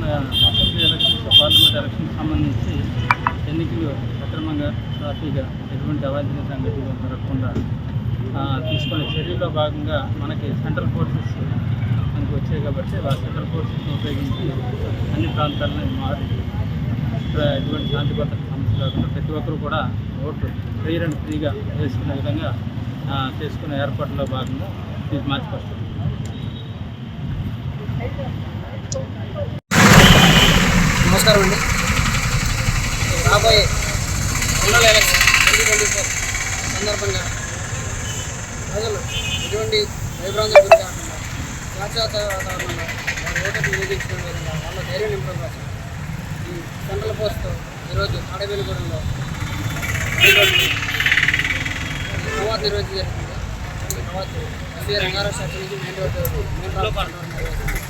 రానున్న assembly elections, parliament ఎలక్షన్కి సంబంధించి ఎన్నికలు సక్రమంగా, సాఫీగా, ఎటువంటి అవాంఛనీయ సంఘటనలు జరగకుండా తీసుకునే చర్యల్లో భాగంగా మనకి సెంట్రల్ ఫోర్సెస్ మనకు వచ్చాయి కాబట్టి ఆ సెంట్రల్ ఫోర్సెస్ని ఉపయోగించి అన్ని ప్రాంతాలను మారి ఎటువంటి శాంతి భద్రత సమస్య లేకుండా ప్రతి ఒక్కరు కూడా ఓటు ఫ్రీగా వేసుకునే విధంగా చేసుకునే ఏర్పాట్లలో భాగంగా ఇది మార్చిపోతుంది. నమస్కారం అండి. రాబోయే జనరల్ ఎలక్షన్ 2024 సందర్భంగా ప్రజలు ఎటువంటి భయభ్రాంతులకు గురి కాకుండా శాశ్వత వాతావరణంలో వారి ఓటుకు వినియోగించుకునే విధంగా వాళ్ళ ధైర్యం నింపడం కోసం ఈ సెంట్రల్ పోస్ట్తో ఈరోజు తాడేపల్లిగూడెంలో నవాత్ నిర్వహించడం జరుగుతుంది. ఈ నవాత్ ఎస్వీ రంగారావు స్టాచ్యూ నుంచి మెయిన్ రోడ్డు